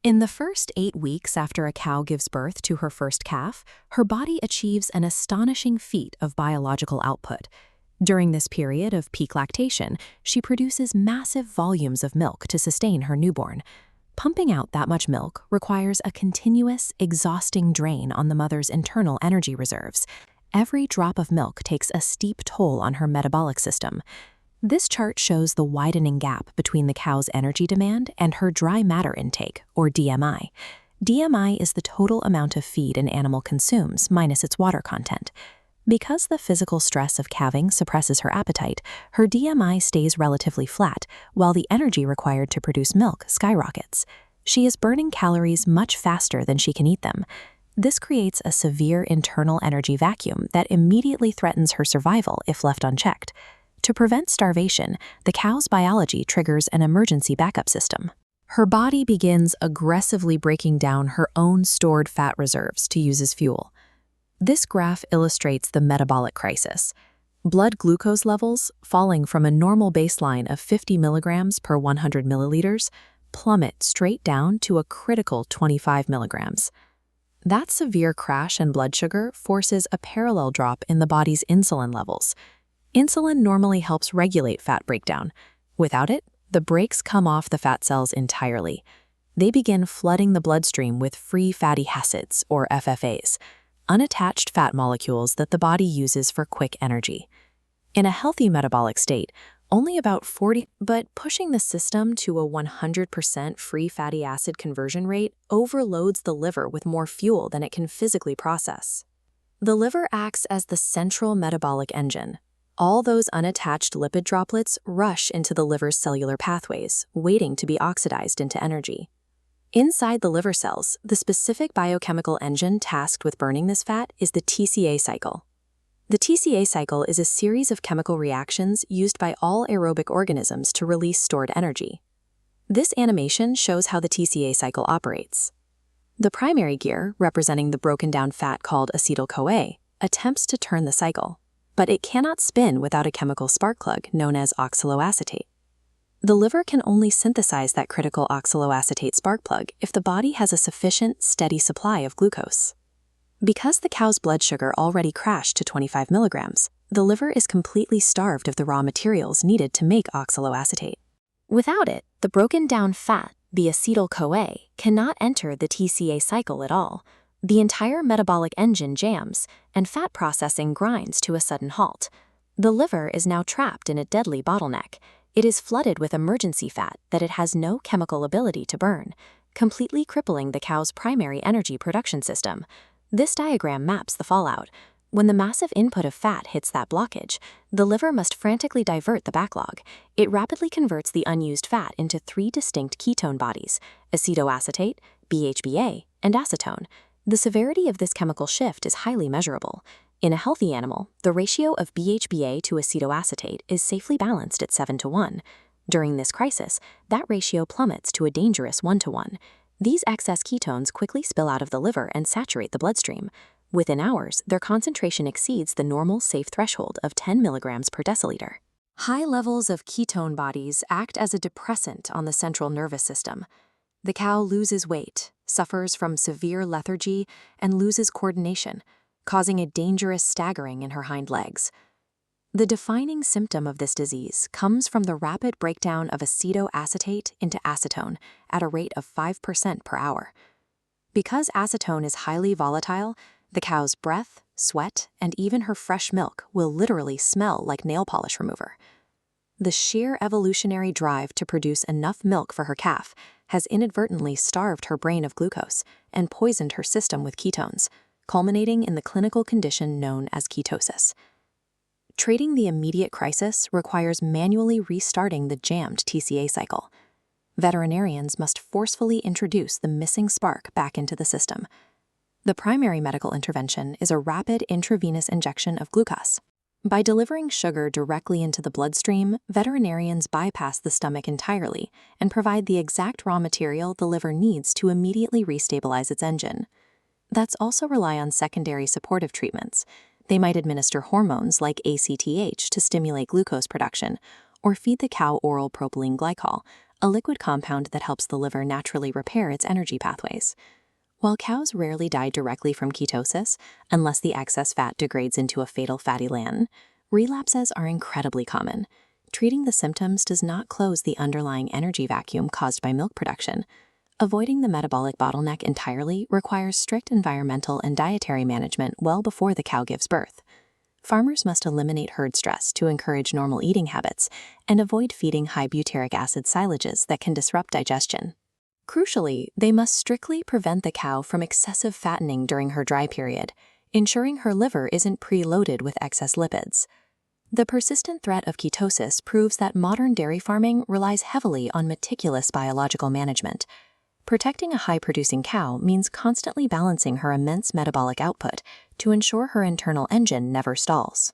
In the first 8 weeks after a cow gives birth to her first calf, her body achieves an astonishing feat of biological output. During this period of peak lactation, she produces massive volumes of milk to sustain her newborn. Pumping out that much milk requires a continuous, exhausting drain on the mother's internal energy reserves. Every drop of milk takes a steep toll on her metabolic system. This chart shows the widening gap between the cow's energy demand and her dry matter intake, or DMI. DMI is the total amount of feed an animal consumes minus its water content. Because the physical stress of calving suppresses her appetite, her DMI stays relatively flat, while the energy required to produce milk skyrockets. She is burning calories much faster than she can eat them. This creates a severe internal energy vacuum that immediately threatens her survival if left unchecked. To prevent starvation, the cow's biology triggers an emergency backup system. Her body begins aggressively breaking down her own stored fat reserves to use as fuel. This graph illustrates the metabolic crisis. Blood glucose levels, falling from a normal baseline of 50 milligrams per 100 milliliters, plummet straight down to a critical 25 milligrams. That severe crash in blood sugar forces a parallel drop in the body's insulin levels. Insulin normally helps regulate fat breakdown. Without it, the brakes come off the fat cells entirely. They begin flooding the bloodstream with free fatty acids, or FFAs, unattached fat molecules that the body uses for quick energy. In a healthy metabolic state, only about 40, but pushing the system to a 100% free fatty acid conversion rate overloads the liver with more fuel than it can physically process. The liver acts as the central metabolic engine. All those unattached lipid droplets rush into the liver's cellular pathways, waiting to be oxidized into energy. Inside the liver cells, the specific biochemical engine tasked with burning this fat is the TCA cycle. The TCA cycle is a series of chemical reactions used by all aerobic organisms to release stored energy. This animation shows how the TCA cycle operates. The primary gear, representing the broken down fat called acetyl-CoA, attempts to turn the cycle, but it cannot spin without a chemical spark plug known as oxaloacetate. The liver can only synthesize that critical oxaloacetate spark plug if the body has a sufficient, steady supply of glucose. Because the cow's blood sugar already crashed to 25 milligrams, the liver is completely starved of the raw materials needed to make oxaloacetate. Without it, the broken down fat, the acetyl-CoA, cannot enter the TCA cycle at all. The entire metabolic engine jams, and fat processing grinds to a sudden halt. The liver is now trapped in a deadly bottleneck. It is flooded with emergency fat that it has no chemical ability to burn, completely crippling the cow's primary energy production system. This diagram maps the fallout. When the massive input of fat hits that blockage, the liver must frantically divert the backlog. It rapidly converts the unused fat into 3 distinct ketone bodies: acetoacetate, BHBA, and acetone. The severity of this chemical shift is highly measurable. In a healthy animal, the ratio of BHBA to acetoacetate is safely balanced at 7:1. During this crisis, that ratio plummets to a dangerous 1:1. These excess ketones quickly spill out of the liver and saturate the bloodstream. Within hours, their concentration exceeds the normal safe threshold of 10 milligrams per deciliter. High levels of ketone bodies act as a depressant on the central nervous system. The cow loses weight, suffers from severe lethargy, and loses coordination, causing a dangerous staggering in her hind legs. The defining symptom of this disease comes from the rapid breakdown of aceto-acetate into acetone at a rate of 5% per hour. Because acetone is highly volatile, the cow's breath, sweat, and even her fresh milk will literally smell like nail polish remover. The sheer evolutionary drive to produce enough milk for her calf has inadvertently starved her brain of glucose and poisoned her system with ketones, culminating in the clinical condition known as ketosis. Treating the immediate crisis requires manually restarting the jammed TCA cycle. Veterinarians must forcefully introduce the missing spark back into the system. The primary medical intervention is a rapid intravenous injection of glucose. By delivering sugar directly into the bloodstream, veterinarians bypass the stomach entirely and provide the exact raw material the liver needs to immediately restabilize its engine. That's also rely on secondary supportive treatments. They might administer hormones like ACTH to stimulate glucose production, or feed the cow oral propylene glycol, a liquid compound that helps the liver naturally repair its energy pathways. While cows rarely die directly from ketosis, unless the excess fat degrades into a fatal fatty acid, relapses are incredibly common. Treating the symptoms does not close the underlying energy vacuum caused by milk production. Avoiding the metabolic bottleneck entirely requires strict environmental and dietary management well before the cow gives birth. Farmers must eliminate herd stress to encourage normal eating habits and avoid feeding high butyric acid silages that can disrupt digestion. Crucially, they must strictly prevent the cow from excessive fattening during her dry period, ensuring her liver isn't preloaded with excess lipids. The persistent threat of ketosis proves that modern dairy farming relies heavily on meticulous biological management. Protecting a high-producing cow means constantly balancing her immense metabolic output to ensure her internal engine never stalls.